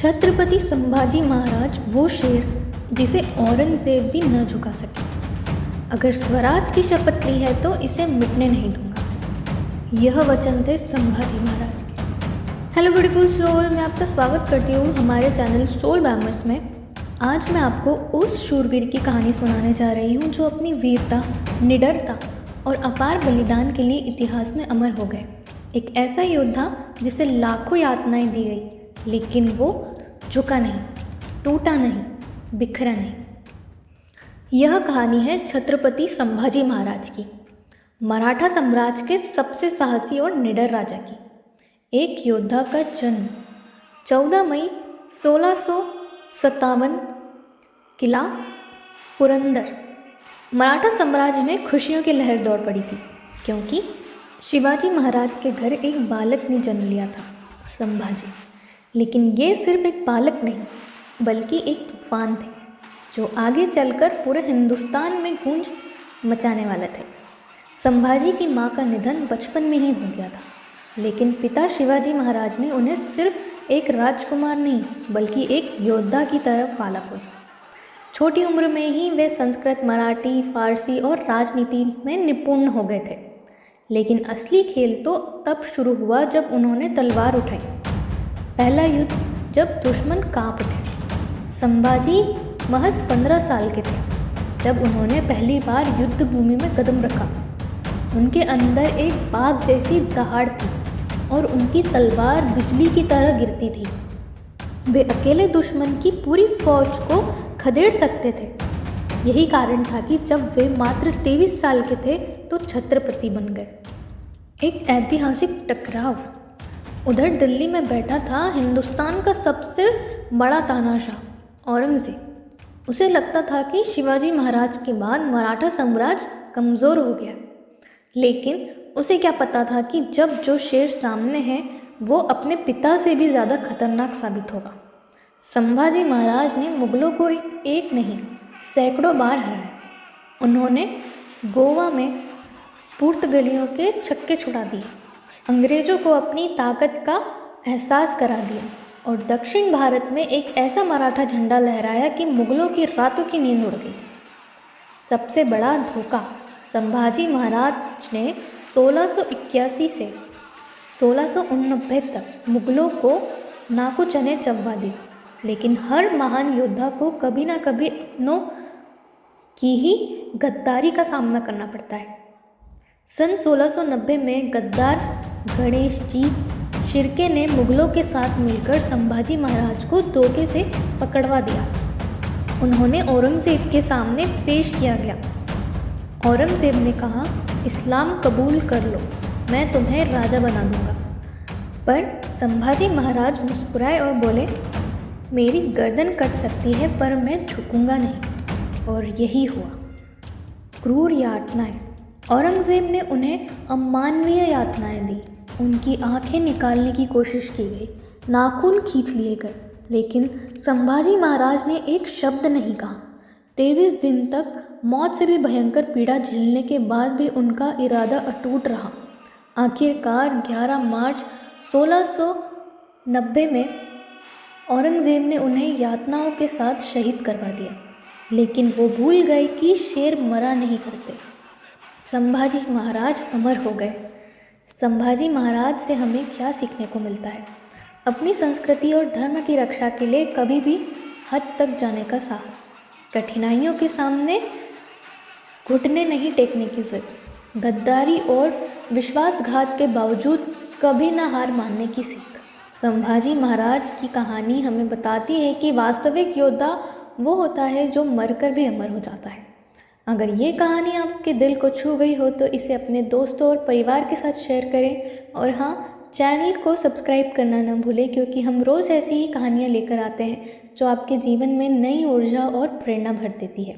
छत्रपति संभाजी महाराज वो शेर जिसे औरंगजेब भी न झुका सके। अगर स्वराज की शपथ ली है तो इसे मिटने नहीं दूंगा। यह वचन थे संभाजी महाराज के। हेलो ब्यूटीफुल सोल, मैं आपका स्वागत करती हूँ हमारे चैनल सोल बैमर्स में। आज मैं आपको उस शूरवीर की कहानी सुनाने जा रही हूँ जो अपनी वीरता, निडरता और अपार बलिदान के लिए इतिहास में अमर हो गए। एक ऐसा योद्धा जिसे लाखों यातनाएं दी गई, लेकिन वो झुका नहीं, टूटा नहीं, बिखरा नहीं। यह कहानी है छत्रपति संभाजी महाराज की, मराठा साम्राज्य के सबसे साहसी और निडर राजा की। एक योद्धा का जन्म 14 मई 1657, किला पुरंदर। मराठा साम्राज्य में खुशियों की लहर दौड़ पड़ी थी, क्योंकि शिवाजी महाराज के घर एक बालक ने जन्म लिया था, संभाजी। लेकिन ये सिर्फ एक बालक नहीं, बल्कि एक तूफान थे जो आगे चलकर पूरे हिंदुस्तान में गूंज मचाने वाले थे। संभाजी की मां का निधन बचपन में ही हो गया था, लेकिन पिता शिवाजी महाराज ने उन्हें सिर्फ एक राजकुमार नहीं, बल्कि एक योद्धा की तरह पाला पोसा। छोटी उम्र में ही वे संस्कृत, मराठी, फारसी और राजनीति में निपुण हो गए थे। लेकिन असली खेल तो तब शुरू हुआ जब उन्होंने तलवार उठाई। पहला युद्ध जब दुश्मन कांप उठे। संभाजी महज 15 साल के थे जब उन्होंने पहली बार युद्ध भूमि में कदम रखा। उनके अंदर एक बाघ जैसी दहाड़ थी और उनकी तलवार बिजली की तरह गिरती थी। वे अकेले दुश्मन की पूरी फौज को खदेड़ सकते थे। यही कारण था कि जब वे मात्र 23 साल के थे तो छत्रपति बन गए। एक ऐतिहासिक टकराव। उधर दिल्ली में बैठा था हिंदुस्तान का सबसे बड़ा तानाशाह औरंगजेब। उसे लगता था कि शिवाजी महाराज के बाद मराठा साम्राज्य कमज़ोर हो गया। लेकिन उसे क्या पता था कि जब जो शेर सामने है वो अपने पिता से भी ज़्यादा खतरनाक साबित होगा। संभाजी महाराज ने मुगलों को एक नहीं, सैकड़ों बार हराया। उन्होंने गोवा में पुर्तगालियों के छक्के छुड़ा दिए, अंग्रेज़ों को अपनी ताकत का एहसास करा दिया और दक्षिण भारत में एक ऐसा मराठा झंडा लहराया कि मुगलों की रातों की नींद उड़ गई। सबसे बड़ा धोखा, संभाजी महाराज ने 1681 से 1689 तक मुगलों को नाको चने चबवा दिए। लेकिन हर महान योद्धा को कभी ना कभी अपनों की ही गद्दारी का सामना करना पड़ता है। सन 1690 में गद्दार गणेश जी शिर्के ने मुगलों के साथ मिलकर संभाजी महाराज को धोखे से पकड़वा दिया। उन्होंने औरंगजेब के सामने पेश किया गया। औरंगजेब ने कहा, इस्लाम कबूल कर लो, मैं तुम्हें राजा बना दूंगा। पर संभाजी महाराज मुस्कुराए और बोले, मेरी गर्दन कट सकती है पर मैं झुकूंगा नहीं। और यही हुआ। क्रूर यातनाएं। औरंगजेब ने उन्हें अमानवीय यातनाएं दी। उनकी आंखें निकालने की कोशिश की गई, नाखून खींच लिए गए, लेकिन संभाजी महाराज ने एक शब्द नहीं कहा। 23 दिन तक मौत से भी भयंकर पीड़ा झेलने के बाद भी उनका इरादा अटूट रहा। आखिरकार 11 मार्च 1690 में औरंगजेब ने उन्हें यातनाओं के साथ शहीद करवा दिया। लेकिन वो भूल गए कि शेर मरा नहीं करते। संभाजी महाराज अमर हो गए। संभाजी महाराज से हमें क्या सीखने को मिलता है? अपनी संस्कृति और धर्म की रक्षा के लिए कभी भी हद तक जाने का साहस, कठिनाइयों के सामने घुटने नहीं टेकने की जिद, गद्दारी और विश्वासघात के बावजूद कभी ना हार मानने की सीख। संभाजी महाराज की कहानी हमें बताती है कि वास्तविक योद्धा वो होता है जो मरकर भी अमर हो जाता है। अगर ये कहानी आपके दिल को छू गई हो तो इसे अपने दोस्तों और परिवार के साथ शेयर करें। और हाँ, चैनल को सब्सक्राइब करना ना भूलें, क्योंकि हम रोज़ ऐसी ही कहानियाँ लेकर आते हैं जो आपके जीवन में नई ऊर्जा और प्रेरणा भर देती है।